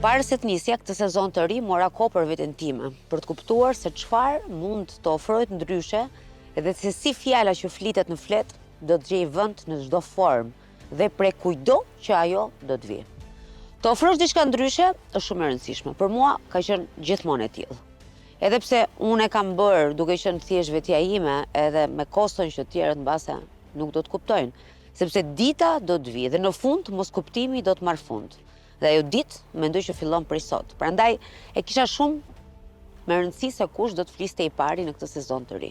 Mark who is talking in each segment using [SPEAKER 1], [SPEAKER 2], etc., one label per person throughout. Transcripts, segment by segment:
[SPEAKER 1] Para se të nisja këtë sezon të ri, mora kohë për veten time, për të kuptuar se çfarë mund të ofrohet ndryshe edhe se si fjala që flitet në flet do të gjejë vend në çdo formë dhe prej kujdo që ajo do të vi. Të ofrosh diçka ndryshe është shumë e rëndësishme. Për mua ka qenë gjithmonë e tillë. Edhe pse unë e kam bërë duke qenë thjesht vetja ime, edhe me koston që të tjerët mbase nuk do të kuptojnë, sepse dita do të vi dhe në fund moskuptimi do të marrë fund. Dhe ajo ditë mendoj që fillon prej sot. Prandaj e kisha shumë me rëndësi se kush do të fliste i pari në këtë sezon të ri.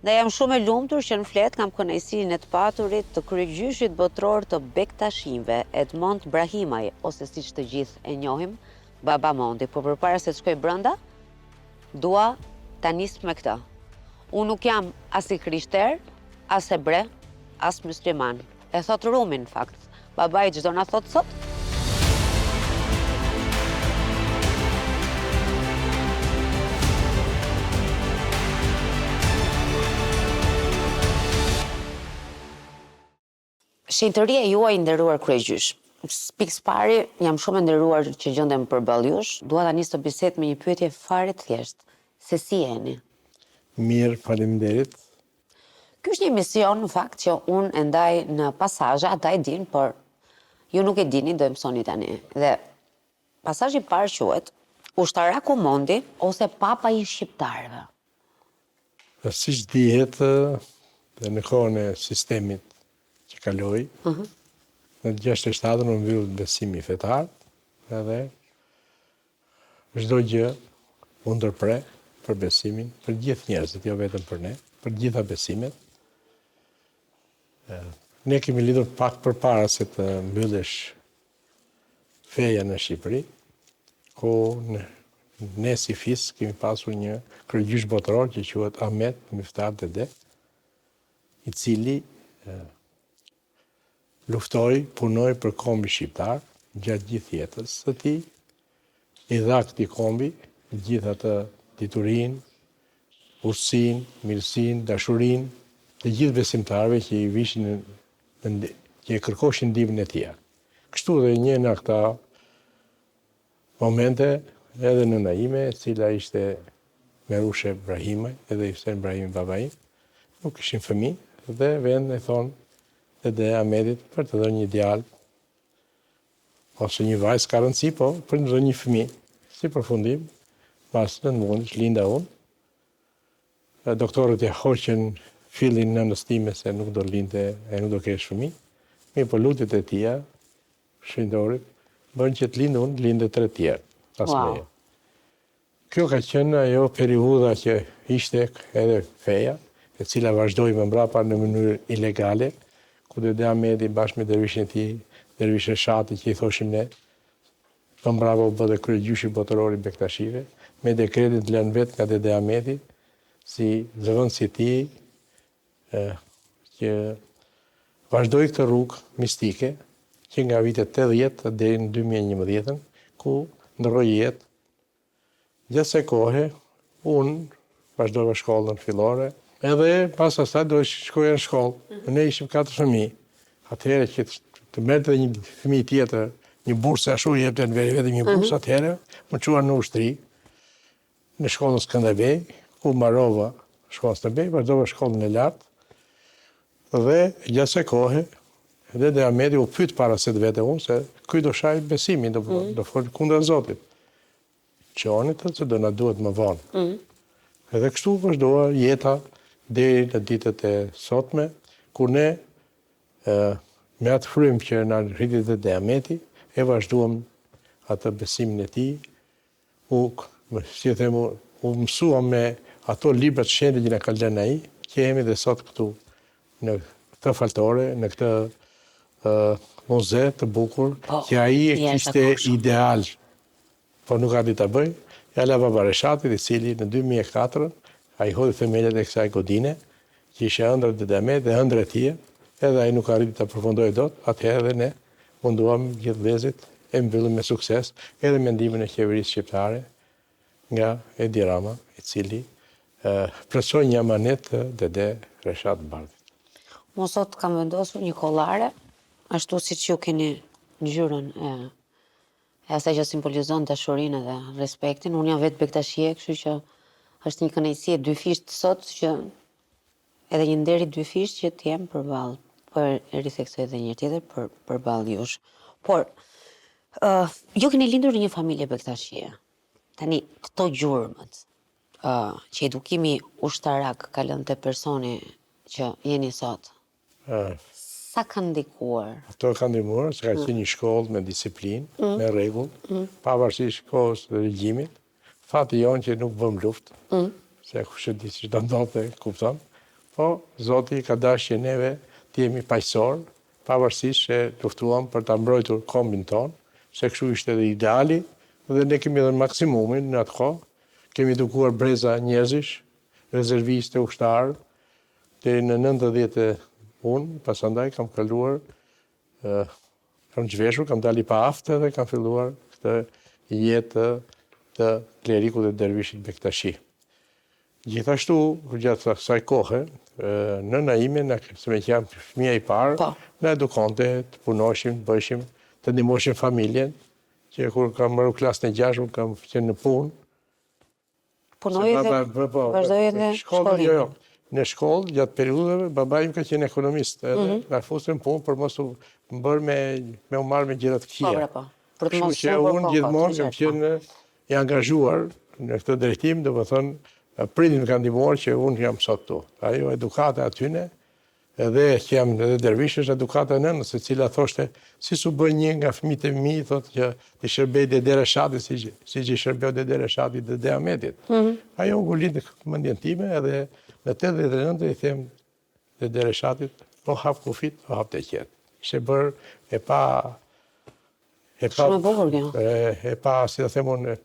[SPEAKER 1] Dhe jam shumë e lumtur që në Flet kam kënaqësinë e të paturit të kryegjyshit botror të Bektashimve, Edmond Brahimaj, ose siç të gjithë e njohim, Baba Mondi. Po përpara se të shkoj brenda, dua ta nis me këtë. Unë nuk jam as i krishter, as hebre, as musliman. E thot Rumi në fakt. Babai çdo na thot sot. Shenjtëria juaj nderuar kryegjysh. Pikë pari, jam shumë e nderuar që gjendem përballë jush. Dua ta nis të bisedë me një pyetje fare të thjeshtë. Se si jeni?
[SPEAKER 2] Mirë, faleminderit.
[SPEAKER 1] Ky është një mision në fakt që unë e ndaj në pasazhe, ata e din, por ju nuk e dini, do e mësoni tani. Dhe pasazhi i parë quhet Ushtaraku Mondi ose Papa i shqiptarëve.
[SPEAKER 2] Siç dihet, dhe në kohën e sistemit që kaloi, në 67 u mbyll besimi fetar, edhe çdo gjë u ndërpre për besimin, për gjithë njerëzit, jo vetëm për ne, për gjitha besimet. Ne kemi lidhur pak përpara se të mbyllesh feja në Shqipëri, ku ne si FIS kemi pasur një kryegjysh botror që quhet Ahmet Miftar Dede, i cili luftoi, punoi për kombi shqiptar gjatë gjithë jetës së tij, i dha këtij kombi gjithë atë diturinë, urtësinë, mirësinë, dashurinë të gjithë besimtarëve që i vishin që e kërkoshin ndihmën e tij. Kështu dhe një nga këta momente edhe nëna ime, e cila ishte Merushe Brahimaj, edhe Hussein Brahimi babai, nuk kishin fëmijë dhe vjen e thon Dede Ahmetit për të dhënë një djalë ose një vajzë, ka rëndësi, po për të dhënë një fëmijë. Si përfundim, pas 9 muajsh linda unë. Doktorët ja hoqën fillin nënës time se nuk do linte e nuk do kesh fëmijë. Mi po lutjet e tia, shenjtorit, bën që të lindë unë, lindë 3 tjerë pas meje. Kjo ka qenë ajo periudha që ishte edhe feja, e cila vazhdoi më mbrapa në mënyrë ilegale, ku Dede Ahmeti bashkë me dervishin e tij, dervishin Shati që i thoshim ne, më mbrapa u bë dhe kryegjyshi botror i Bektashive, me dekretin të lënë vetë nga Dede Ahmeti, si zëvendës i tij, që vazhdoi këtë rrugë mistike, që nga vitet 80 deri në 2011, ku ndroi jetë. Gjatë kësaj kohe, unë vazhdova shkollën fillore, edhe pas asaj do shkoja në shkollë. Ne ishim 4 fëmijë. Atëherë që të merrte një fëmijë tjetër, një bursë ashtu i jepte vetëm një bursë, atëherë më çuan në ushtri, në shkollën Skënderbej, ku mbarova shkollën Skënderbej, vazhdova shkollën e lartë. Dhe gjatë kësaj kohe, Dede Ahmeti u pyet para se të vete unë se ky do shaj besimin, do fol kundër Zotit. Qoni të se do na duhet më vonë. Edhe kështu vazhdova jeta deri në ditët e sotme, kur ne me atë frym që na rriti Dede Ahmeti, e vazhduam atë besimin e tij. Si e them, u mësuam me ato libra të shenjtë që na ka lënë ai, që jemi dhe sot këtu në këtë faltore, në këtë muze të bukur, që ai e kishte ideal, por nuk arrit ta bëj. Jala Baba Reshatit, i cili në 2004 ai hodhi themelët e kësaj godine, që ishte ëndra Dede Ahmeti dhe ëndra e tij, edhe ai nuk arriti ta përfundojë dot. Atëherë ne munduam gjithë vëllezërit e mbyllim me sukses, edhe me ndihmën e qeverisë shqiptare nga Edi Rama, i cili plotësoi një amanet të Dede Reshat Bardhit.
[SPEAKER 1] Mo sot kam vendosur një kollare, ashtu siç ju keni ngjyrën e asaj që simbolizon dashurinë dhe respektin. Unë jam vetë Bektashie, kështu që është një kënaqësi e dyfisht sot që edhe një nder i dyfisht që t'jem përballë. Po e ritheksoj edhe një tjetër përballë jush. Por ju keni lindur në një familje Bektashie. Tani këto gjurmët që edukimi ushtarak ka lënë te personi që jeni sot. Sa ka ndikuar?
[SPEAKER 2] Ato ka ndihmuar, se ka qenë një shkollë me disiplinë, me rregull, pavarësisht kohës së regjimit. Fati jonë që nuk bëm luftë, se kush e di ç'do ndodhte, kupton. Po Zoti ka dashur që neve të jemi paqësor, pavarësisht se luftuam për ta mbrojtur kombin ton, se kështu ishte edhe ideali, dhe ne kemi dhënë maksimumin në atë kohë. Kemi edukuar breza njerëzish, rezervistë, ushtarë, deri në 90 unë, pasandaj kam kaluar, kam zhveshur, kam dali pa aftë dhe kam filluar këtë jetë të klerikut dhe dervishit Bektashi. Gjithashtu, gjatë kësaj kohe, nëna ime, se me që jam fëmija i parë, na edukonte, të punoshim, të bëjshim, të ndihmoshim familjen, që kur kam marrë klasën e 6, unë kam qenë në punë.
[SPEAKER 1] Punoj dhe vazhdoj edhe shkollën.
[SPEAKER 2] Jo. Në shkollë, gjatë periudhave, baba im ka qenë ekonomist, edhe na fusën punë për mos u bërë me u marrë me gjëra të këqija.
[SPEAKER 1] Për të mos
[SPEAKER 2] që unë gjithmonë kam qenë i angazhuar në këtë drejtim, domethënë prindin kanë ndihmuar që unë jam sot këtu. Ajo edukata atyne, edhe që jam edhe dervish, është edukata e nënës, e cila thoshte si su bën një nga fëmijët e mi, thotë që i shërbej Dede Reshatit, si që i shërbeu Dede Reshatit Dede Ahmetit. Ajo u ngulin në mendjen time, edhe në 89 i them Dede Reshatit, o hap kufit, o hap të qetë. Ishte bërë
[SPEAKER 1] Shumë e bukur kjo.
[SPEAKER 2] E pa, si të them unë,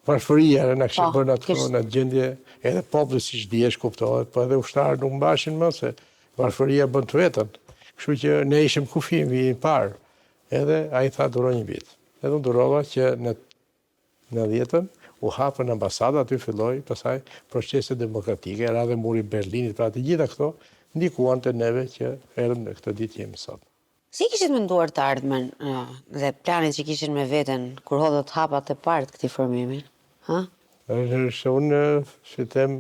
[SPEAKER 2] varfëria në kështë bërë në atë gjendje, edhe populli si që djesh kuptohet, po edhe ushtarë nuk mbashin më, se varfëria bën të vetën. Kështu që ne ishim kufi, vitin parë, edhe a i tha duro një vit. Edhe unë durova që në 90-ën u hapën ambasada, aty filloi pasaj procese demokratike, era dhe muri Berlinit, pra të gjitha këto ndikuan të neve që erëm në këtë ditë jemi sot.
[SPEAKER 1] Si kishit menduar të ardhmen dhe planit që kishin me veten kur hodhët hapat e parë të këtij formimi?
[SPEAKER 2] Se unë, si them,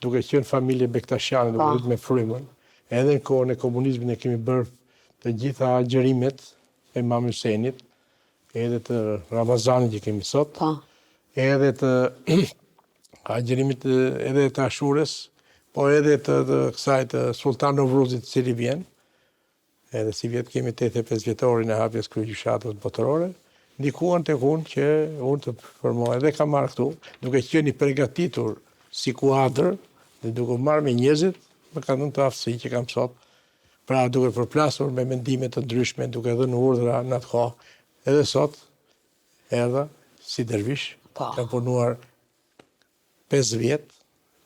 [SPEAKER 2] duke qenë familje Bektashiane, duke qenë me frymën, edhe në kohën e komunizmit ne kemi bërë të gjitha agjërimet e Imam Husseinit, edhe të Ramazanit që kemi sot, edhe të agjërimit edhe të Ashures, po edhe të kësaj të Sultan Novruzit cili vjen, edhe si vjetë kemi 85 vjetorin e hapjes kryegjyshatës botërore, ndikuan tek unë që unë të formoj edhe kam marrë këtu, duke qenë i përgatitur si kuadër dhe duke marrë me njerëzit, më kanë dhënë të aftësi që kam sot, pra duke përplasur me mendime të ndryshme, duke dhënë urdhra në atë kohë, edhe sot erdha si dervish, kam punuar 5 vjet,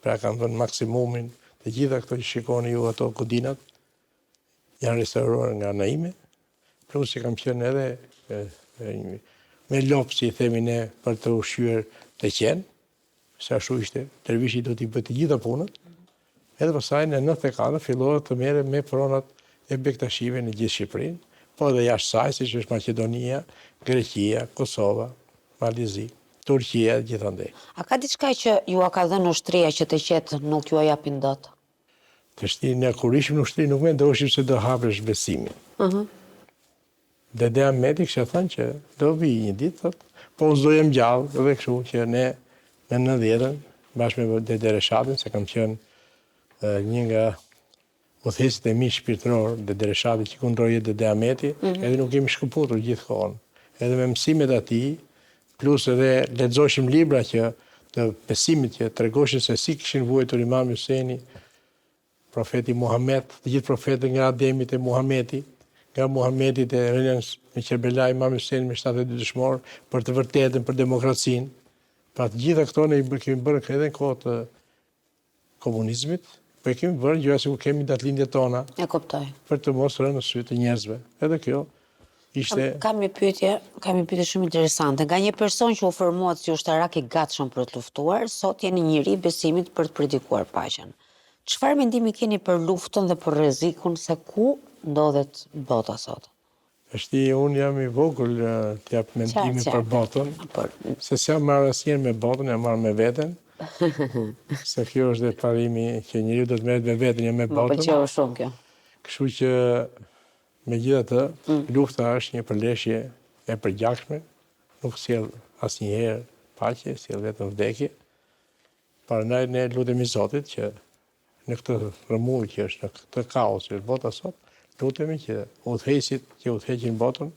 [SPEAKER 2] pra kam dhënë maksimumin të gjitha këto që shikoni ju ato kodinat, janë restauruar nga Naime, plus që kam qenë edhe me lopë, si i themi ne, për të ushqyer të qenë, se ashtu ishte, dervishi do t'i bëjë të gjitha punët, edhe pasaj në 94 fillohet të merre me pronat e Bektashive në gjithë Shqipërinë, po edhe jashtë saj, siç është Maqedonia, Greqia, Kosova, Malizi, Turqia, gjithandej.
[SPEAKER 1] A ka diçka që ju a ka dhënë ushtria që të qetë nuk ju a japin dot?
[SPEAKER 2] Të shti, ne kur ishim në ushtri, nuk mendoshim se do hapesh besimin. Dede Ahmeti kështë thënë që do vi një ditë, thot, po unë zojem gjallë, edhe kështu që ne në 90-ën, bashkë me Dede Reshatin, se kam qenë një nga udhëheqësit e mi shpirtëror, Dede Reshati që kundroi Dede Ahmeti, edhe nuk kemi shkëputur gjithkohon. Edhe me mësimet atij, plus edhe lexoshim libra që të besimit që tregoshin se si kishin vuajtur Imam Husseini, profeti Muhammed, të gjithë profetët nga Ademit e Muhameti, nga Muhamedit e rënjën me Kerbela Imam Hussein me 72 dëshmorë për të vërtetën, për demokracinë. Pra të gjitha këto ne kemi bërë edhe në kohë të komunizmit, po e kemi bërë gjëra sikur kemi datëlindjet tona.
[SPEAKER 1] E kuptoj.
[SPEAKER 2] Për të mos rënë në sy të njerëzve. Edhe kjo ishte.
[SPEAKER 1] Kam një pyetje shumë interesante. Nga një person që u formuat si ushtarak i gatshëm për të luftuar, sot jeni njëri besimit për të predikuar paqen. Çfarë mendimi keni për luftën dhe për rrezikun se ku ndodhet bota sot?
[SPEAKER 2] Unë jam i vogël të jap mendimin për botën, se s'jam marrë asnjëherë me botën, jam marrë me veten. Se kjo është dhe parimi që njeriu do të merret me veten, jo me botën.
[SPEAKER 1] Më pëlqeu shumë kjo.
[SPEAKER 2] Kështu që megjithatë, lufta është një përleshje e përgjakshme, nuk sjell asnjëherë paqe, sjell vetëm vdekje. Prandaj ne lutemi Zotit që në këtë rëmuj që është, në këtë kaos që është bota sot, lutemi që udhëheqësit që udhëheqin botën,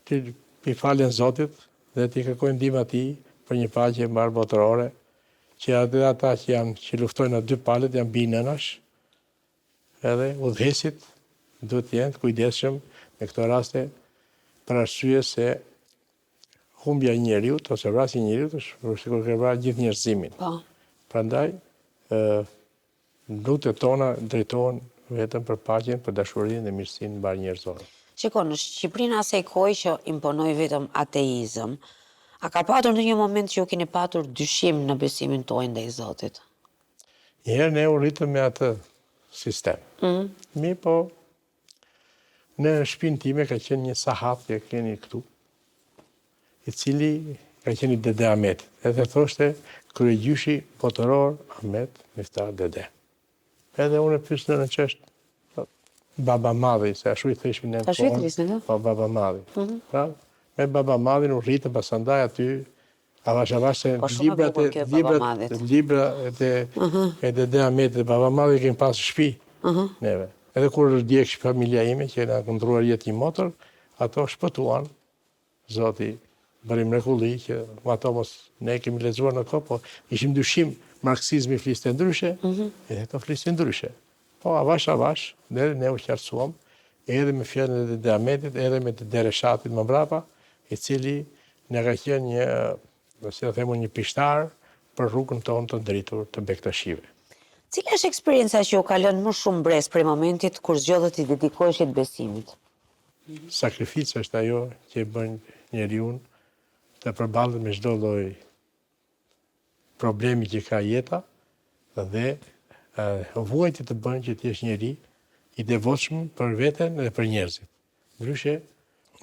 [SPEAKER 2] t'i falen Zotit dhe t'i kërkojnë ndihmën atij për një paqe marbotërore, që edhe ata që luftojnë aty dy palët janë bi nënash, edhe udhëheqësit duhet të jenë të kujdesshëm në këto raste për arsye se humbja e njeriut ose vrasja e njeriut është sikur të vrarë gjithë njerëzimin. Prandaj lutjet tona drejtohen vetëm për paqen, për dashurinë dhe mirësinë mbar njerëzore.
[SPEAKER 1] Shiko, në Shqipërinë asaj kohë që imponoi vetëm ateizëm, a ka patur ndonjë moment që ju keni patur dyshim në besimin tuaj ndaj Zotit?
[SPEAKER 2] Njëherë ne u rritëm me atë sistem. Mi po, në shtëpinë time ka qenë një sahat që keni këtu, i cili ka qenë Dede Ahmeti. Edhe thoshte kryegjyshi botëror Ahmet Miftar Dede. Edhe unë e pyes në çështë Baba Madhi, se ashtu i thëshmi ne.
[SPEAKER 1] Ashtu i thëshmi,
[SPEAKER 2] po Baba Madhi. Pra, me Baba Madhin u rritëm pasandaj aty avash se librat e Dede Ahmetit dhe Baba Madhi kemi pas shtëpi neve. Edhe kur djegsh familja ime që na ka ndruar jetë një motor, ato shpëtuan. Zoti bëri mrekulli që ato mos ne kemi lexuar në kohë, po ishim dyshim marksizmi fliste ndryshe, edhe to fliste ndryshe. Po avash, dhe ne u qartësuam, edhe me fjalën e Dede Ahmetit, edhe me Dede Reshatit më mbrapa, i cili ne ka qenë një pishtar për rrugën tonë të drejtur të Bektashive.
[SPEAKER 1] Cila është eksperienca që ju ka lënë më shumë brez prej momentit kur zgjodhët i dedikoheshit besimit?
[SPEAKER 2] Sakrifica është ajo që e bën njeriu të përballet me çdo lloj problemi që ka jeta dhe vuajtje të bën që të jesh njeri i devotshëm për veten dhe për njerëzit. Ndryshe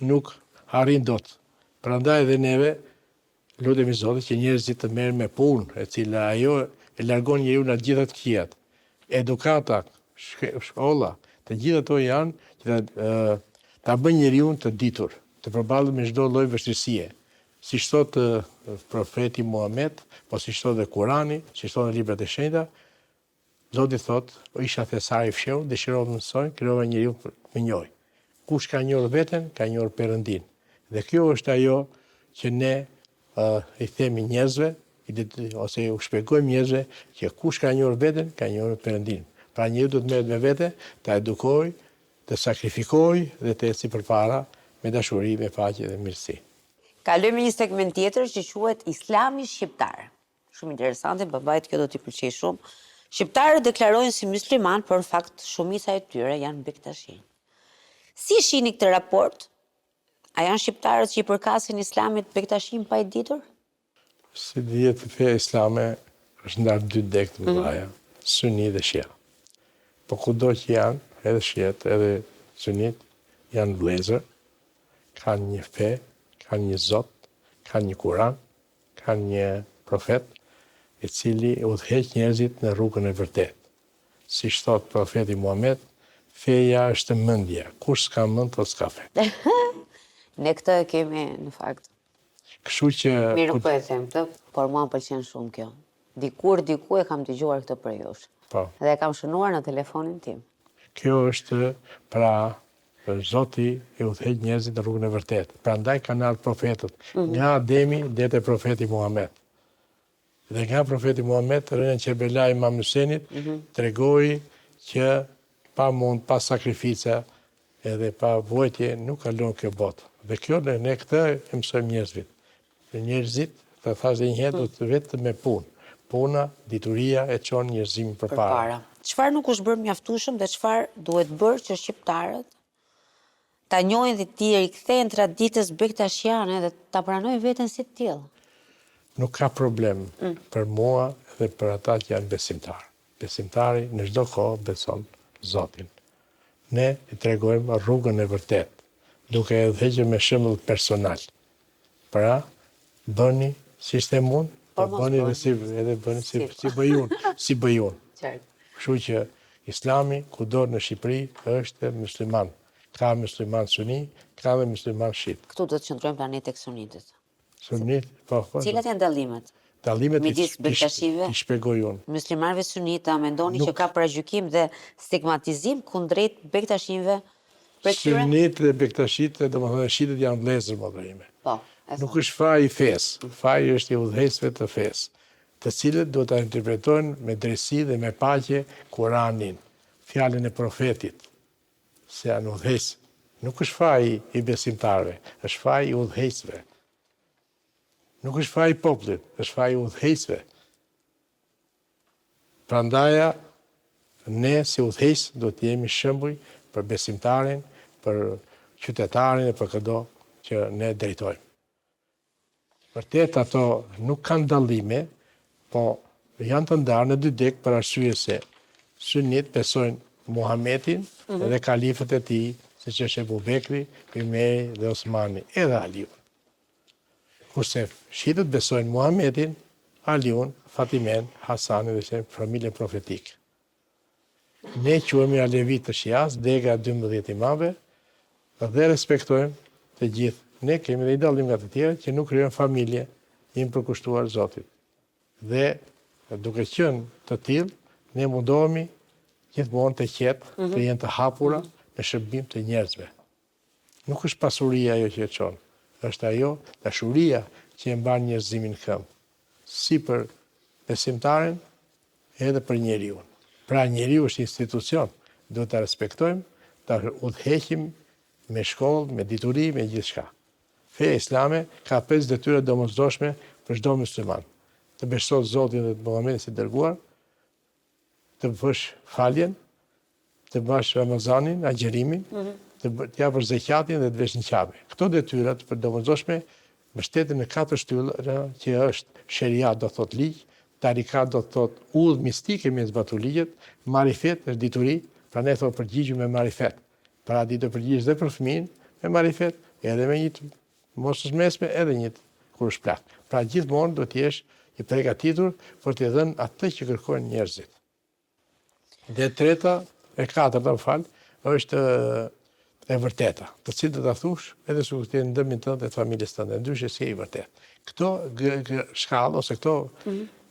[SPEAKER 2] nuk arrin dot. Prandaj edhe neve lutemi Zotit që njerëzit të merren me punë, e cila ajo e largon njeriu nga gjitha të këqijat. Edukata, shkolla, të gjitha ato janë që ta bëjnë njeriu të ditur, të përballet me çdo lloj vështirësie. Siç thot profeti Muhamet, po siç thot dhe Kurani, siç thon librat e shenjta, Zoti thot, isha thesari i fshehur, dëshirova të mësoj, krijova njeriu me njoj. Kush ka njohur veten, ka njohur Perëndin. Dhe kjo është ajo që ne i themi njerëzve, ose u shpjegojmë njerëzve që kush ka njohur veten, ka njohur Perëndin. Pra njeriu duhet merret me vete, ta edukoj, të sakrifikoj dhe të ecë përpara me dashuri, me paqe dhe mirësi.
[SPEAKER 1] Kalojmë një segment tjetër që quhet Islami shqiptar. Shumë interesante, babait kjo do t'i pëlqejë shumë. Shqiptarët deklarojnë si musliman, por në fakt shumica e tyre janë bektashi. Si shihni këtë raport? A janë shqiptarët që i përkasin Islamit bektashin pa e ditur?
[SPEAKER 2] Si dihet feja islame është ndarë dy degë të mëdha, Suni dhe Shia. Po kudo që janë, edhe Shiat, edhe Sunit, janë vëllezër, kanë një fe, kanë një Zot, kanë një Kur'an, kanë një profet, i cili udhëheq njerëzit në rrugën e vërtetë. Siç thot profeti Muhamet, feja është mendja. Kush s'ka mend, atë s'ka fe.
[SPEAKER 1] Ne këtë e kemi në fakt.
[SPEAKER 2] Kështu që
[SPEAKER 1] mirë po e them këtë, por mua më pëlqen shumë kjo. Diku e kam dëgjuar këtë për jush.
[SPEAKER 2] Po.
[SPEAKER 1] Dhe e kam shënuar në telefonin tim.
[SPEAKER 2] Kjo është pra Zoti e udhëheq njerëzit në rrugën e vërtetë. Prandaj kanë ardhur profetët, nga Ademi deri te profeti Muhamet. Dhe nga profeti Muhamet, rënën Qerbela Imam Husenit, tregoi që pa sakrifica edhe pa vuajtje nuk kalon kjo botë. Dhe kjo ne këtë e mësojmë njerëzit. Njerëzit, të thash dhe njëherë, do të vetë me punë. Puna, dituria e çon njerëzimin përpara.
[SPEAKER 1] Çfarë nuk është bërë mjaftueshëm dhe çfarë duhet bërë që shqiptarët ta njohin dhe t'i rikthejnë traditës bektashiane dhe ta pranojnë veten si të tillë?
[SPEAKER 2] Nuk ka problem për mua dhe për ata që janë besimtarë. Besimtari në çdo kohë beson Zotin. Ne i tregojmë rrugën e vërtetë. duke e udhëhequr me shembull personal. Pra, bëni si shtem unë, po bëni edhe bëni si bëj unë, si bëj unë.
[SPEAKER 1] Qartë.
[SPEAKER 2] Kështu që Islami kudo në Shqipëri është musliman. Ka musliman suni, ka dhe musliman shit.
[SPEAKER 1] Këtu do të qëndrojmë pranë tek sunitet.
[SPEAKER 2] Sunit, po.
[SPEAKER 1] Cilat janë dallimet?
[SPEAKER 2] Dallimet
[SPEAKER 1] midis bektashive,
[SPEAKER 2] i shpjegoj unë.
[SPEAKER 1] muslimanëve sunita mendoni që ka paragjykim dhe stigmatizim kundrejt bektashimve për këtyre?
[SPEAKER 2] Sunit dhe bektashit, domethënë shitet janë vëllezër më ime.
[SPEAKER 1] Po.
[SPEAKER 2] Nuk është faji i fesë, faji është i udhëheqësve të fesë, të cilët do ta interpretojnë me drejtësi dhe me paqe Kuranin, fjalën e profetit, se janë udhëheqës. Nuk është faji i besimtarëve, është faji i udhëheqësve. Nuk është faji i popullit, është faji i udhëheqësve. Prandaja, ne si udhëheqës do të jemi shembull për besimtarin, për qytetarin e për çdo që ne drejtojmë. Vërtet ato nuk kanë dallime, po janë të ndarë në dy deg për arsye se sunit besojnë Muhamedin dhe kalifët e tij, siç është Ebu Bekri, Omeri dhe Osmani, edhe Aliun. Kurse shiitët besojnë Muhamedin, Aliun, Fatimen, Hasanin dhe familjen profetike. Ne quhemi alevit të Shias, dega 12 imamëve, dhe respektojmë të gjithë. Ne kemi dhe i dallim nga të tjerë që nuk krijojnë familje, jemi përkushtuar Zotit. Dhe duke qenë të tillë, ne mundohemi gjithmonë të qetë, të jenë të hapura në shërbim të njerëzve. Nuk është pasuria ajo që e çon, është ajo dashuria që e mban njerëzimin këmbë, si për besimtarin, edhe për njeriu. Pra njeriu është institucion, duhet ta respektojmë, ta udhëheqim me shkollë, me dituri, me gjithçka. Feja islame ka 5 detyra domosdoshme për çdo musliman. Të besosh Zotin dhe Muhamedit si dërguar, të bësh faljen, të bash Ramazanin, agjerimin, të japësh zakatin dhe të vesh në Kabe. Këto detyrat për domosdoshme mbështeten në 4 shtylla që është sheria do thot ligj, tarikat do thot udhë mistike me zbatu ligjet, marifet është dituri, pra ne thot përgjigju me marifet. Pra di të përgjigjesh dhe për fëmin me marifet, edhe me një mosës mesme, edhe një kur shplak. Pra gjithmonë do të jesh i përgatitur për të dhënë atë që kërkojnë njerëzit. Dhe treta, e katërta, është e vërteta, të cilët do ta thush edhe sikur të jenë ndërmjet tënde dhe familjes tënde, ndryshe si e vërtet. Këto shkallë ose këto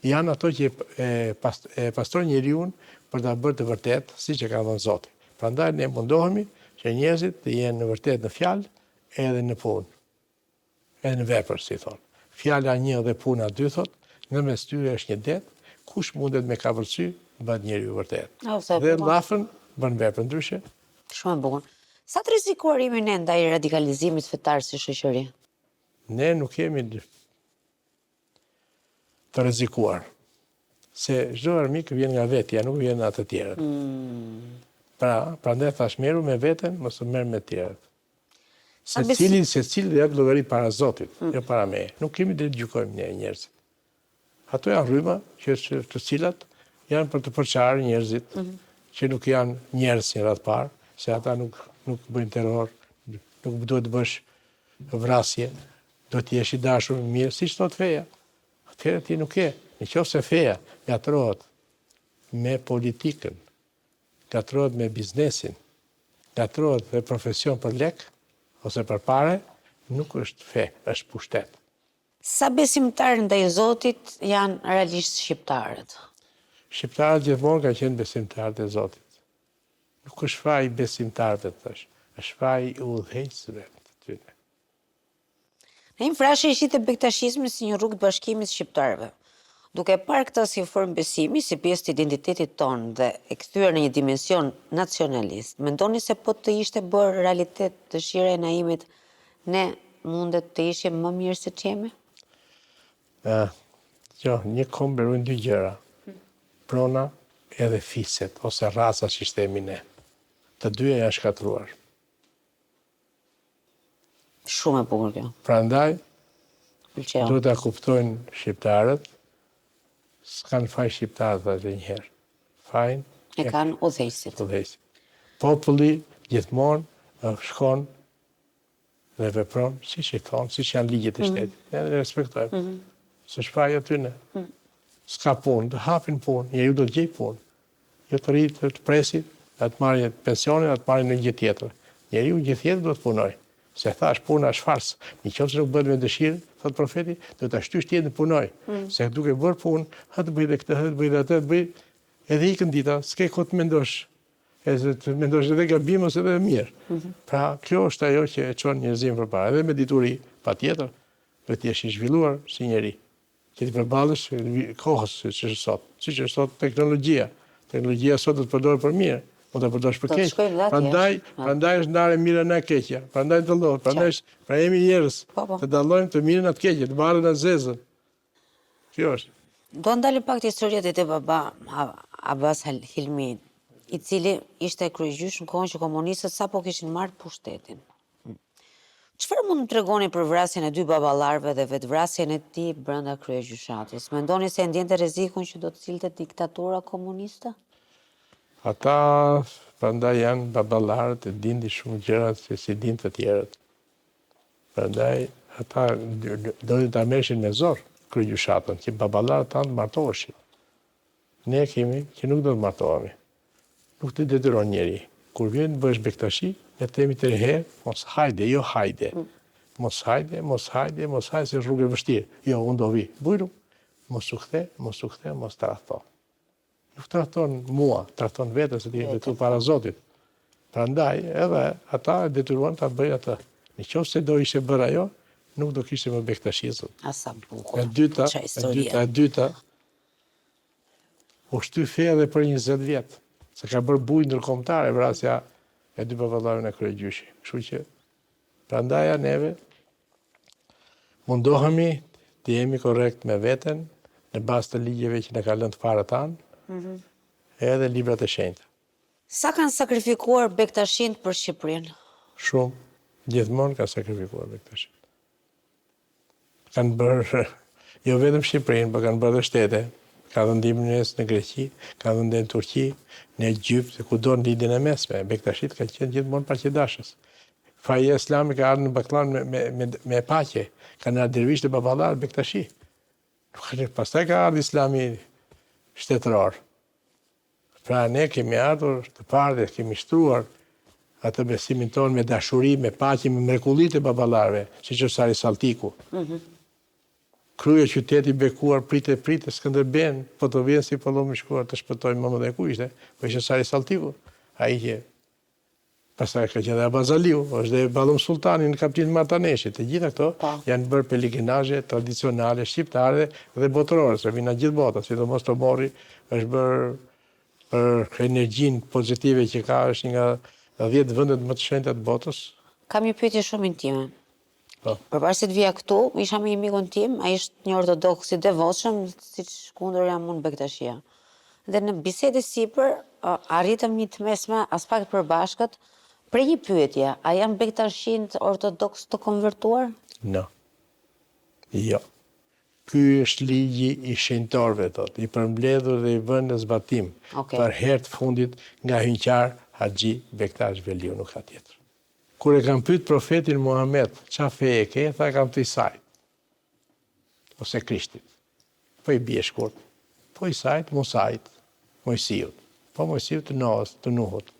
[SPEAKER 2] janë ato që e pastrojnë njeriu për ta bërë të vërtet, siç e ka thënë Zoti. Prandaj ne mundohemi që njerëzit të jenë në vërtet në fjalë edhe në punë. Edhe në vepër, si thonë. Fjala 1 dhe puna 2 thot, në mes tyre është një det, kush mundet me kavërcy, bëhet njeriu vërtet. Dhe llafën bën vepër ndryshe.
[SPEAKER 1] Shumë e bukur. Sa të rrezikuar jemi ne ndaj radikalizimit fetar si shoqëri?
[SPEAKER 2] Ne nuk jemi të rrezikuar. Se çdo armik vjen nga vetja, nuk vjen nga të tjerët. Prandaj thash merru me veten, mos u merr me të tjerët. Secili jep llogari para Zotit, jo para me. Nuk kemi të gjykojmë ne njerëzit. Ato janë rryma që të cilat janë për të përçarë njerëzit që nuk janë njerëz në radh parë, se ata nuk bëjnë terror, nuk duhet të bësh vrasje, do të jesh i dashur mirë, siç thot feja. Atëherë ti nuk e. Nëse feja gatrohet me politikën, gatrohet me biznesin, gatrohet me profesion për lek, ose për pare, nuk është fe, është pushtet.
[SPEAKER 1] Sa besimtarë ndaj Zotit janë realisht shqiptarët?
[SPEAKER 2] Shqiptarët gjithmonë kanë qenë besimtarët e Zotit. Nuk është faji besimtarëve tash, është faji i udhëheqësve të tyre.
[SPEAKER 1] Në infrashë e shitë bektashizmi si një rrugë të bashkimit shqiptarëve. Duke parë këtë si formë besimi, si pjesë të identitetit tonë dhe e kthyer në një dimension nacionalist, mendoni se po të ishte bërë realitet dëshira e Naimit, ne mundet të ishim më mirë se çemi?
[SPEAKER 2] Jo, një kohë mberojnë dy gjëra. Prona edhe fiset, ose raca që shtemi ne. Të dyja janë shkatruar.
[SPEAKER 1] Shumë e bukur kjo.
[SPEAKER 2] Prandaj, duhet ta kuptojnë shqiptarët, s'kan faj shqiptarët edhe njëherë. Fajin
[SPEAKER 1] e kanë udhëheqësit.
[SPEAKER 2] Populli gjithmonë shkon dhe vepron siç i thonë, siç janë ligjet e shtetit. Ne respektojmë. Se shfaqja aty ne. S'ka punë, të hapin punë, njeriu do të gjej punë. Jo të rritë të presi, atë marrë pensionin, atë marrë në gjë tjetër. Njeriu gjithë jetën do të punoj. Se thash puna është farsë. Nëse nuk bëhet me dëshirë, thot profeti, do ta shtysh tjetër punoj. Se duke bërë punë, ha të bëj edhe këtë, ha të bëj edhe atë, të bëj edhe ikën dita, s'ke kohë të mendosh. Edhe të mendosh edhe gabim ose edhe mirë. Pra, kjo është ajo që e çon njerëzim përpara. Edhe me dituri, patjetër, do të jesh i zhvilluar si njeri. Që ti përballesh kohës siç është sot. Siç është sot teknologjia. Teknologjia sot do të përdoret për mirë. Mund të përdorësh për keq. Prandaj është ndarë mira në keqja. Prandaj dallohet. Pra jemi njerëz. Të dallojmë të mirën atë keqje, të marrën atë zezën. Kjo është.
[SPEAKER 1] Do ndalim pak të historiat e te baba Abbas Hilmi, i cili ishte kryegjysh në kohën që komunistët sapo kishin marrë pushtetin. Çfarë mund të tregoni për vrasjen e dy baballarëve dhe vetvrasjen e tij brenda kryegjyshatës? Mendoni se ndjente rrezikun që do të cilte diktatura komuniste?
[SPEAKER 2] Ata prandaj janë baballarët e dinin shumë gjëra se si dinë të tjerët. Prandaj ata do ta merreshin me zor kryegjyshatën, që baballarët tanë martoheshin. Ne kemi që nuk do të martohemi. Nuk të detyron njeri. Kur vjen të bësh bektashi, ne themi të herë, mos hajde, jo hajde. Mos hajde, se rrugë e vështirë. Jo, unë do vi. Bujru, mos u kthe, mos tradhto. Nuk trahton mua, trahton vetë se ti je vetu para Zotit. Prandaj edhe ata detyruan ta bëjnë atë. Nëse do ishte bërë ajo, nuk do kishte më bektashizëm.
[SPEAKER 1] Asa bukur.
[SPEAKER 2] E dyta, u shty fe edhe për 20 vjet. Se ka bërë bujë ndërkombëtare vrasja e dy baballarëve në kryegjyshi. Kështu që prandaj neve mundohemi të jemi korrekt me veten në bazë të ligjeve që na ka lënë fara tanë. Edhe librat e shenjta.
[SPEAKER 1] Sa kanë sakrifikuar bektashin për Shqipërinë?
[SPEAKER 2] Shumë. Gjithmonë kanë sakrifikuar bektashin. Kanë bërë, jo vetëm Shqipërinë, por kanë bërë dhe shtete. Ka dhënë ndihmën në Greqi, ka dhënë në Turqi, në Egjipt, kudo në lidhjen e mesme. Bektashit kanë qenë gjithmonë paqedashës. Faja islami ka ardhur në Bakllan me paqe. Kanë ardhur dervish të baballar bektashi. Pastaj ka ardhur islami shtetëror. Pra ne kemi ardhur të parë dhe kemi shtruar atë besimin tonë me dashuri, me paqe, me mrekullitë e baballarëve, siç është Sari Salltiku. Krye qyteti bekuar prite Skënderben, po të vjen si pallomi i shkuar të shpëtojmë më dhe ku ishte, po ishte Sari Salltiku. Ai që pastaj ka qenë Abazaliu, është dhe Ballum Sultani në kapitullin e Martaneshit. Të gjitha këto janë bërë peligrinazhe tradicionale shqiptare dhe botërore, se vina gjithë bota, sidomos Tomori është bërë për energjinë pozitive që ka, është nga 10 vendet më të shenjta të botës.
[SPEAKER 1] Kam një pyetje shumë intime. Përveç se të vija këtu, isha me një mikun tim, ai është një ortodoks i devotshëm, siç kundër jam unë bektashia. Dhe në bisedë sipër arritëm një të mesme as pak përbashkët për një pyetje, a janë bektashin ortodoks të konvertuar?
[SPEAKER 2] No. Jo. Ky është ligji i shenjtorëve, thotë, i përmbledhur dhe i vënë në zbatim. Për herë të fundit nga hynqar Haxhi Bektash Veliu, nuk ka tjetër. Kur e kam pyet profetin Muhammed, qa fe e ke, tha kam të Isait. Ose Krishtit. Po i bie shkurt. Po Isait, Musait, Mojsiut. Po Mojsiut të Noës, të Nuhut.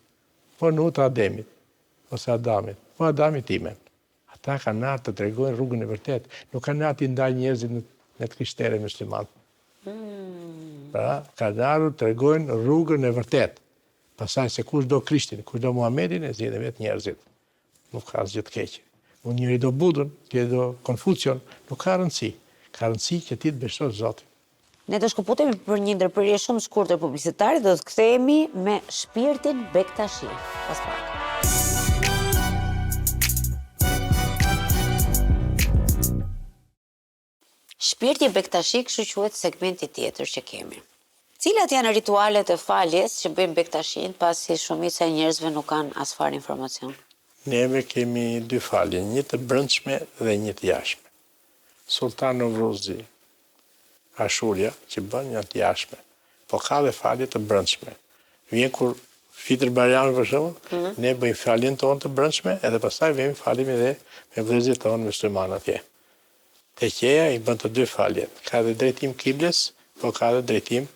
[SPEAKER 2] Po Nuhut të Ademit. Ose Adamit. Po Adamit Timen. Ata kanë ardhur të tregojnë rrugën e vërtet. Nuk kanë ardhur të ndajnë njerëzit në të krishterë musliman. Pra, kanë ardhur të tregojnë rrugën e vërtet. Pastaj se kush do Krishtin, kush do Muhamedin, e zgjedhin vetë njerëzit. Nuk ka asgjë të keqe. Unë njëri do Budën, tjetri do Konfucion, nuk ka rëndësi. Ka rëndësi që ti të besosh Zotin.
[SPEAKER 1] Ne do shkëputemi për një ndërprerje shumë shkurtër publicitare, do të kthehemi me shpirtin bektashi. Pas pak. Shpirti bektashi, kështu quhet segmenti tjetër që kemi. Cilat janë ritualet e faljes që bëjmë bektashin, pasi shumica e njerëzve nuk kanë as fare informacion?
[SPEAKER 2] Neve kemi dy falje, një të brendshme dhe një të jashtme. Sultan Novruzi, Ashurja, që bën një të jashtme, po ka dhe falje të brendshme. Vjen kur Fitër Barian për shembull, ne bëjmë faljen tonë të brendshme edhe pastaj vemi falim edhe me vëllezërit tonë musliman atje. Te qeja i bën të dy faljet. Ka edhe drejtim kibles, po ka edhe drejtim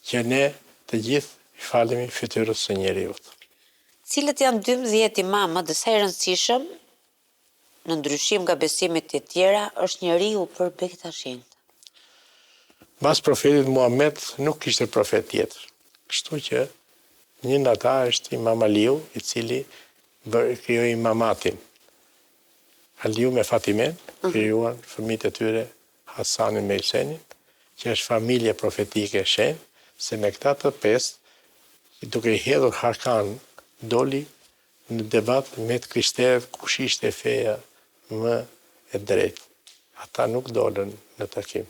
[SPEAKER 2] që ne të gjithë i falemi fytyrës së njeriut.
[SPEAKER 1] Cilët janë 12 imamët dhe sa i rëndësishëm në ndryshim nga besimet e tjera është njeriu për Bektashin?
[SPEAKER 2] Mas profetit Muhammed nuk kishte profet tjetër. Kështu që një nga ata është Imam Aliu, i cili krijoi imamatin. Aliu me Fatimen krijuan fëmijët e tyre Hasanin me Huseinin, që është familje profetike e shenjtë, se me këta të pesë, duke i hedhur harkan, doli në debat me të krishterët kush ishte feja më e drejtë. Ata nuk dolën në takim.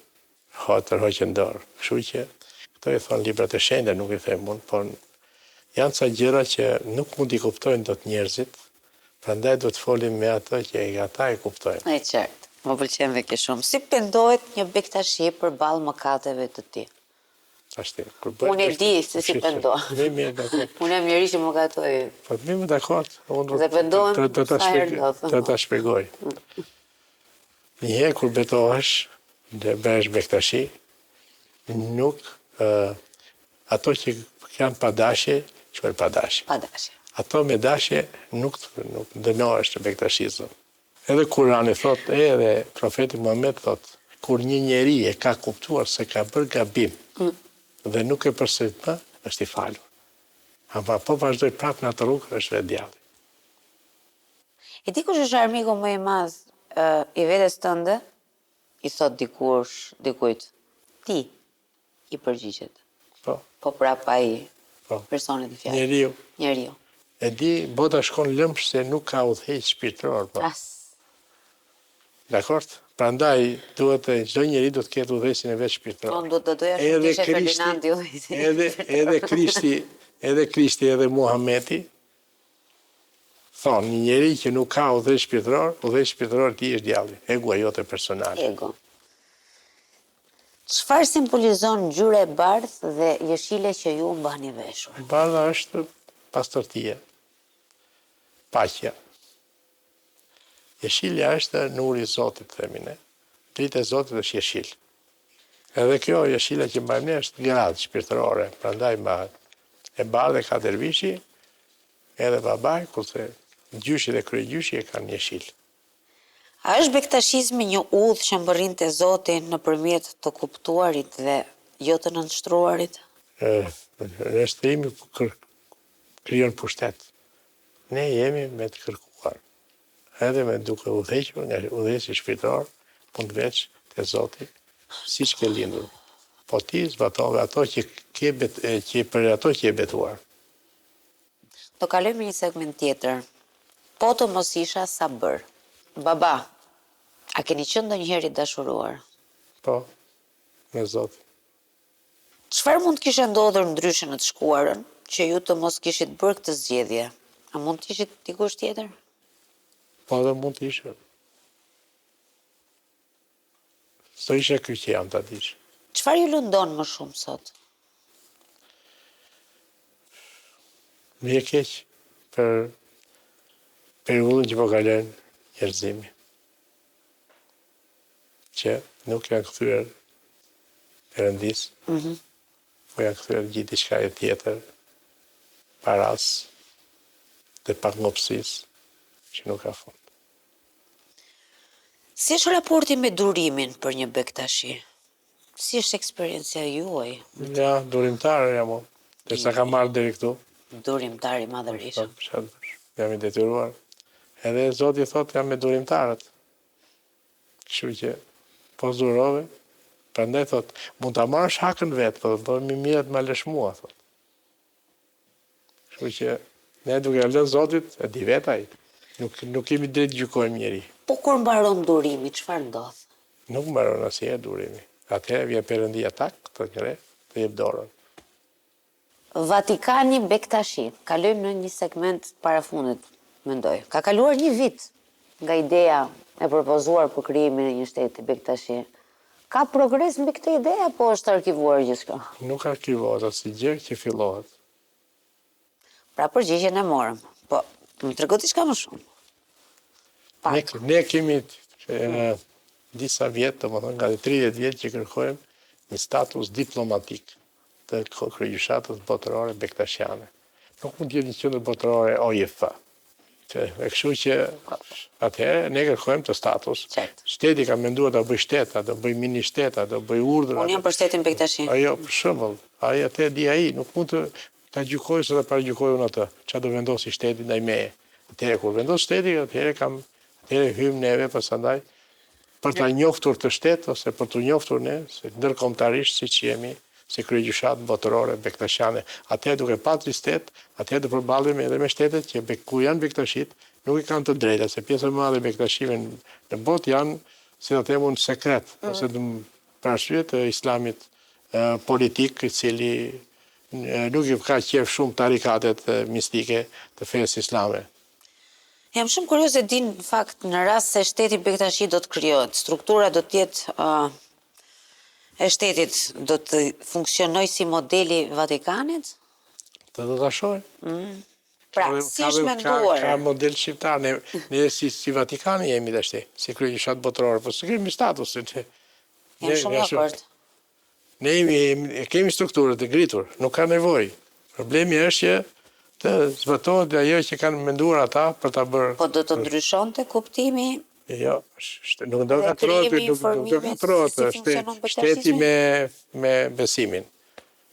[SPEAKER 2] Hoqën dorë. Kështu që këto i thonë librat e shenjta, nuk i them unë, por janë ca gjëra që nuk mund i kuptojnë dot njerëzit, prandaj do të folim me ato që ata e kuptojnë.
[SPEAKER 1] E qartë, më pëlqen dhe kjo shumë. Si pendohet një Bektashi përballë mëkateve të tij? Unë e di se si pendohet. Unë jam njëri që më gatoj.
[SPEAKER 2] Po më dakord, unë
[SPEAKER 1] Dhe pendohem
[SPEAKER 2] të ta shpjegoj. Njëherë kur betohesh dhe bëhesh Bektashi, nuk ato që janë pa dashje, quhen pa dashje.
[SPEAKER 1] Pa dashje.
[SPEAKER 2] Ato me dashje nuk dënohesh të Bektashizëm. Edhe Kurani thot, edhe profeti Muhammed thot, kur një njeri e ka kuptuar se ka bërë gabim dhe nuk e përsërit më, është i falur. Ama po vazhdoj prapë në atë rrugë, është vetë djalli.
[SPEAKER 1] E di kush është armiku më i madh i vetes tënde? I thot dikujt. Ti i përgjigjet.
[SPEAKER 2] Po.
[SPEAKER 1] Po prap ai
[SPEAKER 2] Po.
[SPEAKER 1] personit i fjalës. Njeriu.
[SPEAKER 2] E di, bota shkon lëmsh se nuk ka udhëheq shpirtëror. Po. Dakord? Prandaj duhet çdo njeri do të ketë udhëheqjen e vet shpirtëror.
[SPEAKER 1] Unë do të doja shumë të ishe Ferdinandi udhëheqësi.
[SPEAKER 2] Edhe Krishti edhe Muhameti thonë, një njeri që nuk ka udhëheq shpirtëror ti është djalli, ego jote personale.
[SPEAKER 1] Ego. Çfarë simbolizon ngjyra e bardhë dhe jeshile që ju mbani veshur?
[SPEAKER 2] Bardha është pastërtia, paqja. Jeshilja është nuri i Zotit, themi ne. Drita e Zotit është jeshil. Edhe kjo jeshila që mbajmë ne është gradë shpirtërore, prandaj mbahet. E bardhe ka dervishi, edhe babai, kurse gjyshi dhe kryegjyshi e kanë jeshil.
[SPEAKER 1] A është Bektashizmi një udhë që mbërrinte Zotin nëpërmjet të kuptuarit dhe jo të nënshtruarit?
[SPEAKER 2] Nënshtrimi krijon pushtet. Ne jemi me të kërkuar. Edhe me duke udhëhequr nga udhëheci shpirtëror, punë veç te Zoti, siç ke lindur. Po ti zbatove ato që për ato që je betuar.
[SPEAKER 1] Do kalojmë në një segment tjetër. Po të mos isha sabër. Baba, a keni qenë ndonjëherë i dashuruar?
[SPEAKER 2] Po, me Zotin.
[SPEAKER 1] Çfarë mund të kishte ndodhur ndryshe në të shkuarën që ju të mos kishit bërë këtë zgjedhje? A mund të ishit dikush tjetër?
[SPEAKER 2] Po dhe mund të ishe. Së ishe ky që jam të dish.
[SPEAKER 1] Çfarë ju lëndon më shumë sot?
[SPEAKER 2] Më e keq për periudhën që po kalon njerëzimi. Që nuk janë kthyer Perëndis. Po janë kthyer gjithë diçka e tjetër, paras dhe pakngopsisë që nuk ka fund.
[SPEAKER 1] Si është raporti me durimin për një Bektashi? Si është eksperiencia juaj?
[SPEAKER 2] Ja, durimtar jam unë. Derisa kam marrë deri këtu.
[SPEAKER 1] Durimtar i madhërisht.
[SPEAKER 2] Jam i detyruar. Edhe Zoti thotë jam me durimtarët. Kështu që po zurove, prandaj thotë, mund ta marrësh hakën vet, po më mirë të ma lësh mua, thotë. Kështu që ne duke lënë Zotit, e di vet ai. Nuk kemi drejt gjykojmë njeri.
[SPEAKER 1] Po kur mbaron durimi, çfarë ndodh?
[SPEAKER 2] Nuk mbaron asnjëherë durimi. Atëherë vjen Perëndia tak, të njëre, të jep dorën.
[SPEAKER 1] Vatikani Bektashi. Kalojmë në një segment parafundit, mendoj. Ka kaluar një vit nga ideja e propozuar për krijimin e një shteti Bektashi. Ka progres mbi këtë ide apo është arkivuar gjithçka?
[SPEAKER 2] Nuk arkivohet asnjë gjë që fillohet.
[SPEAKER 1] Pra përgjigjen e morëm. Po, më trego diçka më shumë.
[SPEAKER 2] Ne kemi disa vjetë, domethënë nga 30 vjetë që kërkojmë një status diplomatik të kryegjyshatës botërore bektashiane. Nuk mund të jetë një qendër botërore OIF. E kështu që atëherë ne kërkojmë të status. Shteti ka menduar ta bëj shtet, ta bëj mini shtet, ta bëj urdhër.
[SPEAKER 1] Unë jam për shtetin Bektashi.
[SPEAKER 2] Ajo për shembull, ai atë di ai, nuk mund të ta gjykoj se ta paragjykoj unë atë. Çfarë do vendosi shteti ndaj meje. Atëherë kur vendos shteti, atëherë hym neve pasandaj për ta njoftur të shtet ose për të njoftur ne se ndërkombëtarisht siç jemi si kryegjyshatë botërore bektashiane. Atëherë duke patri stet, atëherë do përballemi edhe me shtetet që ku janë bektashit, nuk i kanë të drejta, se pjesa e madhe e bektashive në botë janë, si ta them unë, sekret, ose për arsye të islamit politik, i cili nuk i ka qef shumë tarikatet mistike të fesë islame.
[SPEAKER 1] Jam shumë kurioze di në fakt në rast se shteti Bektashi do të krijohet, struktura do të jetë e shtetit do të funksionoj si modeli Vatikanit?
[SPEAKER 2] Të do të shohim.
[SPEAKER 1] Pra, si është menduar?
[SPEAKER 2] Ka model shqiptar, ne si Vatikani jemi tashti, si kryegjyshatë botërore, po s'kemi statusin.
[SPEAKER 1] Jam shumë dakord.
[SPEAKER 2] Ne kemi strukturët e ngritur, nuk ka nevojë. Problemi është që të zbatohet ajo që kanë menduar ata për ta bërë.
[SPEAKER 1] Po do të ndryshonte kuptimi?
[SPEAKER 2] Jo, nuk do katrohet shteti me besimin.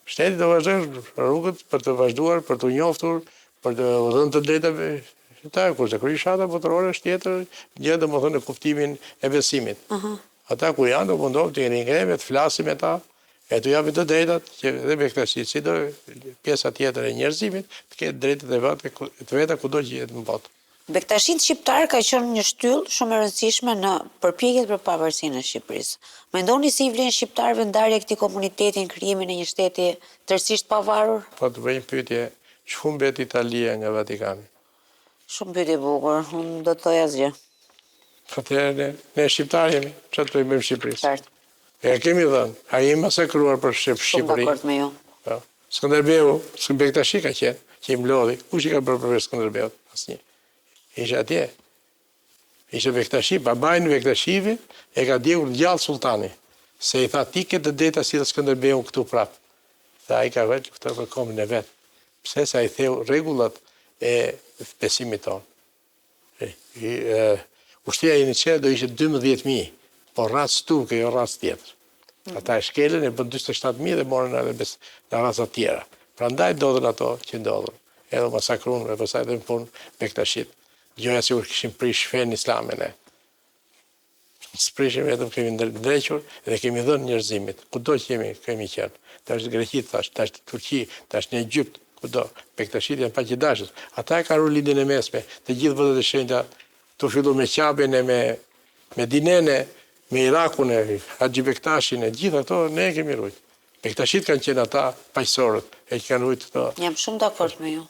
[SPEAKER 2] Shteti do vazhdojë rrugët për të vazhduar, për të njoftur, për të dhënë të drejtave shqiptarëve, kurse kryegjyshata botërore është tjetër gjë, domethënë në kuptimin e besimit. Ata ku janë do mundohen të ringrejmë, të flasim me ta, e të japin të drejtat që dhe bektashi, si do pjesa tjetër e njerëzimit, të ketë drejtat e veta kudo që jetë në botë.
[SPEAKER 1] Bektashit shqiptar ka qenë një shtyllë shumë e rëndësishme në përpjekjet për pavarësinë e Shqipërisë. Mendoni si i vlen shqiptarëve ndarja këtij komuniteti në krijimin e një shteti tërësisht pavarur?
[SPEAKER 2] Po të bëjmë pyetje, ç'u mbet Italia nga Vatikani?
[SPEAKER 1] Shumë pyetje bukur, unë do të thoj asgjë.
[SPEAKER 2] Atëherë ne shqiptarë jemi, çfarë do të bëjmë Shqipërisë?
[SPEAKER 1] Qartë.
[SPEAKER 2] E kemi dhënë, ai i masakruar për
[SPEAKER 1] Shumë
[SPEAKER 2] Shqipëri.
[SPEAKER 1] dakord me ju.
[SPEAKER 2] Skënderbeu, Bektashi ka qenë, që i mlodhi. Kush i ka bërë përveç Skënderbeut? Asnjë. Isha atje. Isha Bektashi, babajnë Bektashive e ka djegur gjallë sultani. Se i tha ti ke të drejta si të Skënderbeu këtu prapë. Dhe ai ka vetë këtë për kombin e vetë. Pse sa i theu rregullat e besimit tonë. Ushtria e Jeniçere do ishte 12.000, po racë turke, jo racë tjetër. Ata e shkelën, e bën 47.000 dhe morën edhe në raca tjera. Prandaj ndodhen ato që ndodhen. Edhe masakrun dhe pastaj edhe në punë Bektashit. Gjoja sigur kishim prish fen islamin e. S'prishim vetëm kemi ndrequr dhe kemi dhënë njerëzimit. Kudo që kemi qenë. Tash Greqi thash, tash Turqi, tash në Egjipt, kudo. Bektashit janë paqëdashës. Ata e kanë lidhjen e mesme. Të gjithë vëndet e shenjta të fillu me Qabin e me Dinene, me Irakun e Haxhi Bektashin e gjithë ato ne kemi rujt. Bektashit kanë qenë ata paqësorët e që kanë rujt këto.
[SPEAKER 1] Jam shumë dakord me ju.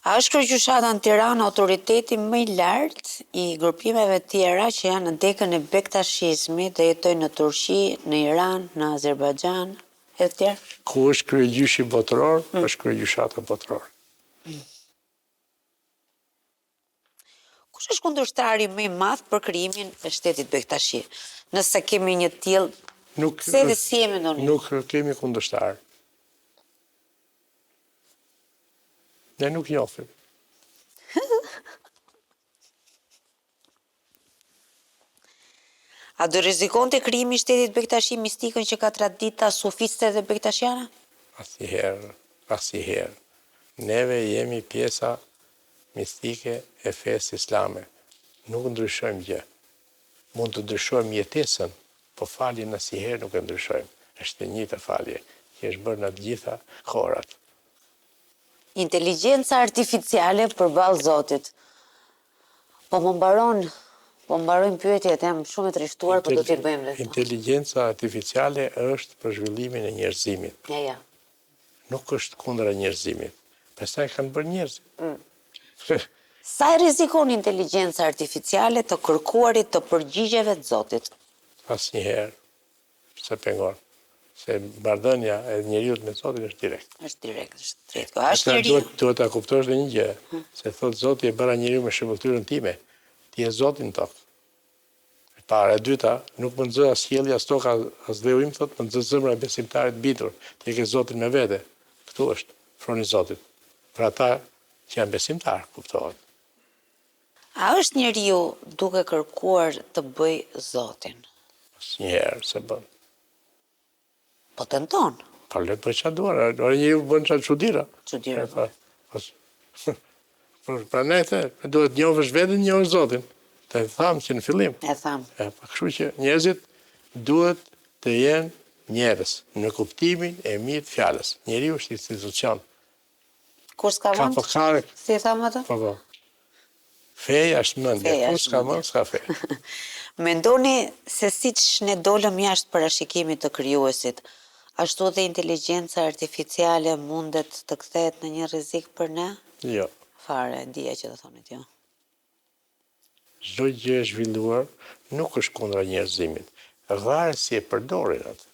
[SPEAKER 1] A është kryegjyshata në Tiranë autoriteti më i lartë i grupimeve tjera që janë në dekën e bektashizmit dhe jetojnë në Turqi, në Iran, në Azerbajxhan e të tjerë?
[SPEAKER 2] Ku është kryegjyshi botëror, është kryegjyshata botërore.
[SPEAKER 1] Kush është kundërshtari më i madh për krijimin e shtetit Bektashi? Nëse kemi një tillë, pse dhe si e mendoni?
[SPEAKER 2] Nuk kemi kundërshtar. Ne nuk njohim.
[SPEAKER 1] A do rrezikonte krijimi i shtetit Bektashi mistikën që ka tradita sufiste dhe bektashiane?
[SPEAKER 2] Asnjëherë. Neve jemi pjesa mistike e fesë islame. Nuk ndryshojmë gjë. Mund të ndryshojmë jetesën, po faljen asnjëherë nuk e ndryshojmë. Është e njëjta falje që është bërë në të gjitha kohrat.
[SPEAKER 1] Inteligjenca artificiale përballë Zotit. Po më mbarojnë pyetjet, jam shumë e trishtuar, po do t'i bëjmë vetë.
[SPEAKER 2] Inteligjenca artificiale është për zhvillimin e njerëzimit.
[SPEAKER 1] Ja.
[SPEAKER 2] Nuk është kundra njerëzimit. Pastaj kanë bërë njerëzit.
[SPEAKER 1] Sa e rrezikon inteligjenca artificiale të kërkuarit të përgjigjeve të Zotit?
[SPEAKER 2] Asnjëherë. Se pengon. Se marrëdhënia e njeriu me Zotin është direkt.
[SPEAKER 1] Është direkt, është drejt. Ko është njeriu.
[SPEAKER 2] Duhet ta kuptosh dhe një gjë, se thot Zoti e bëra njeriu me shembulltyrën time. Ti je Zoti në tokë. Para e dyta, nuk më nxë as qielli, as toka, as dheu im, thot, më nxë zemra e besimtarit bindur. Ti e ke Zotin me vete. Këtu është froni i Zotit. Për ata që janë besimtar, kuptohet.
[SPEAKER 1] A është njeriu duke kërkuar të bëj Zotin?
[SPEAKER 2] Asnjëherë se bën.
[SPEAKER 1] Po tenton.
[SPEAKER 2] Po le të bëj çfarë duar, ora njeriu bën çfarë çuditëra.
[SPEAKER 1] Çuditëra.
[SPEAKER 2] Pra ne duhet njohësh veten, njohësh Zotin. Të thamë që në fillim.
[SPEAKER 1] E tham.
[SPEAKER 2] Kështu që njerëzit duhet të jenë njerëz në kuptimin e mirë të fjalës. Njeriu është institucion.
[SPEAKER 1] Kur s'ka
[SPEAKER 2] Ka
[SPEAKER 1] vend?
[SPEAKER 2] fokare.
[SPEAKER 1] Si e thamë atë?
[SPEAKER 2] Po. Feja është mendje. Kur s'ka mend, s'ka fe.
[SPEAKER 1] Mendoni se siç ne dolëm jashtë parashikimit të krijuesit, ashtu dhe inteligjenca artificiale mundet të kthehet në një rrezik për ne?
[SPEAKER 2] Jo.
[SPEAKER 1] Fare, dija që do thonit jo.
[SPEAKER 2] Çdo gjë e zhvilluar nuk është kundra njerëzimit. Varet si e përdorin atë.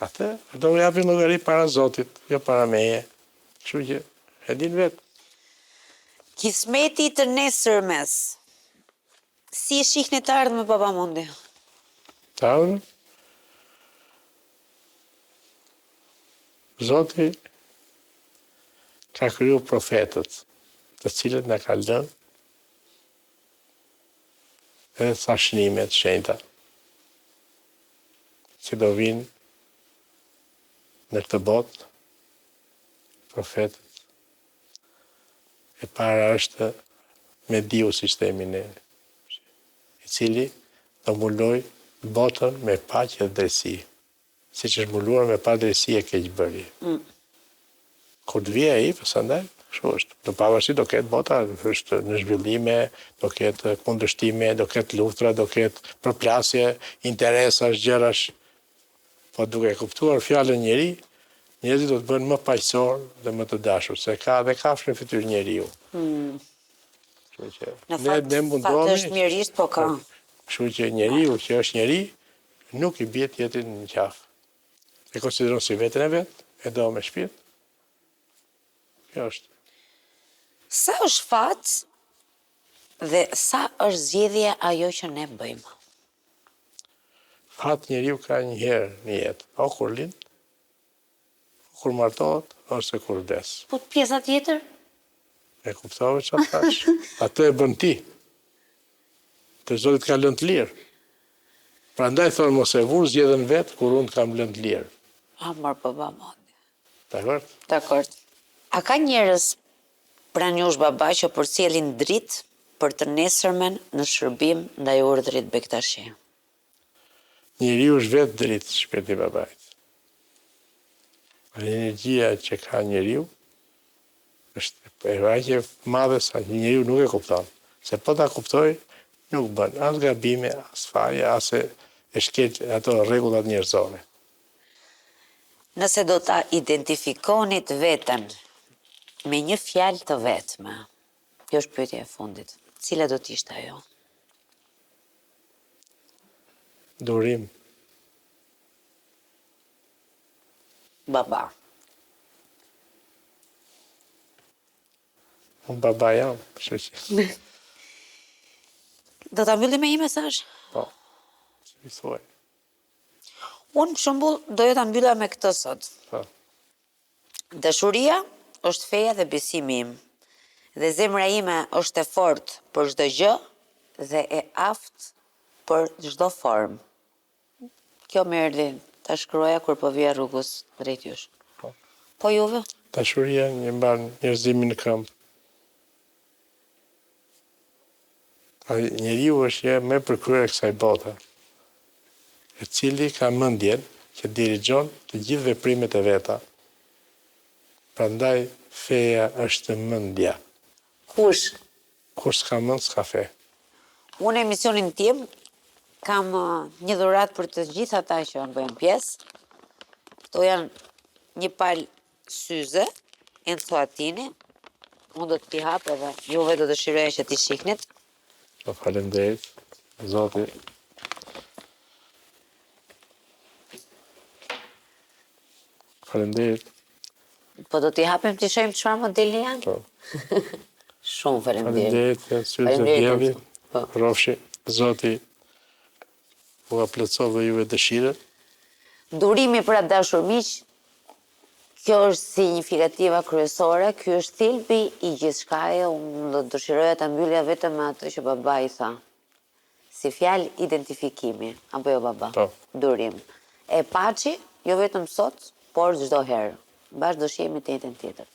[SPEAKER 2] Atë do të japin llogari para Zotit, jo para meje. Kështu që e din vetë.
[SPEAKER 1] Kismeti të nesërmes. Si e shihni të ardhmen Baba Mundi?
[SPEAKER 2] Të ardhmen? Zoti ka kriju profetët, të cilët na ka lënë edhe thashnimet shenjta që do vinë në këtë botë, profetët. E para është me diu sistemin i cili do mbuloj botën me paqe dhe drejtësi, siç është mbuluar me padrejtësi e keqbërje. Kur të vijë ai, pasandaj, kështu është. Do pavarësisht do ketë bota, është në zhvillime, do ketë kundërshtime, do ketë luftra, do ketë përplasje, interesash, gjërash. Po duke kuptuar fjalën njeri, njerëzit do të bëhen më paqësor dhe më të dashur, se ka dhe kafshë në fytyrë njeriu.
[SPEAKER 1] Në fakt është mirisht, po ka.
[SPEAKER 2] Kështu që njeriu që është njeri, nuk i bie tjetrit në qafë. E konsideron si veten e vet, e do me shpirt. Kjo është.
[SPEAKER 1] Sa është fat dhe sa është zgjedhje ajo që ne bëjmë?
[SPEAKER 2] Fat njeriu ka një herë në jetë, o kur lind, o kur martohet, ose kur vdes.
[SPEAKER 1] Po pjesa tjetër?
[SPEAKER 2] E kuptove çfarë thash? Atë e bën ti. Të Zotit ka lënë të lirë. Prandaj thonë mos e vur zgjedhën vet kur unë kam lënë të lirë.
[SPEAKER 1] Amor Baba Mundi.
[SPEAKER 2] Dakor?
[SPEAKER 1] Dakor. A ka njerëz pranë jush baba që përcjellin dritë për të nesërmen në shërbim ndaj urdhrit bektashi?
[SPEAKER 2] Njeriu është vetë dritë shpirti i babait. Energjia që ka njeriu është e aqe madhe sa njeriu nuk e kupton. Se po ta kuptoj, nuk bën as gabime, as faje, as e shkel ato rregullat njerëzore.
[SPEAKER 1] Nëse do ta identifikonit veten me një fjalë të vetme, kjo është pyetja e fundit, cila do t'ishte ajo?
[SPEAKER 2] Durim.
[SPEAKER 1] Baba.
[SPEAKER 2] Unë baba jam, kështu që.
[SPEAKER 1] Do ta mbyllim me një mesazh?
[SPEAKER 2] Po. Si thuaj.
[SPEAKER 1] Unë për shembull doja ta mbylla me këtë sot.
[SPEAKER 2] Po.
[SPEAKER 1] Dashuria është feja dhe besimi im. Dhe zemra ime është e fortë për çdo gjë dhe e aftë për çdo formë. Kjo më erdhi ta shkruaja kur po vija rrugës drejt jush.
[SPEAKER 2] Po.
[SPEAKER 1] Po juve?
[SPEAKER 2] Dashuria një mban njerëzimin në këmbë. Njeriu është më përkryer kësaj bote, i cili ka mendjen që dirigjon të gjithë veprimet e veta. Prandaj feja është mendja.
[SPEAKER 1] Kush?
[SPEAKER 2] Kush s'ka mend, s'ka fe.
[SPEAKER 1] Unë emisionin tim kam një dhuratë për të gjithë ata që bëjnë pjesë. Këto janë një palë syze, ensuatini. Unë do t'i hap edhe juve do dëshiroja që t'i shiknit.
[SPEAKER 2] Po faleminderit, Zoti. Faleminderit.
[SPEAKER 1] Po do t'i hapim t'i shojmë çfarë modeli janë?
[SPEAKER 2] Po.
[SPEAKER 1] Shumë faleminderit.
[SPEAKER 2] Faleminderit, janë syrë
[SPEAKER 1] Faleminderit,
[SPEAKER 2] djeli.
[SPEAKER 1] po.
[SPEAKER 2] Rofshi, Zoti u plotësoj dhe juve dëshirën.
[SPEAKER 1] Durimi për atë dashur miq, kjo është signifikativa kryesore, ky është thelbi i gjithçkaje. Unë do dëshiroja ta mbyllja vetëm me atë që baba i tha. Si fjalë identifikimi, apo jo baba?
[SPEAKER 2] Po.
[SPEAKER 1] Durim. E paçi, jo vetëm sot, por çdo herë. Bashkë do shihemi të njëjtën tjetër.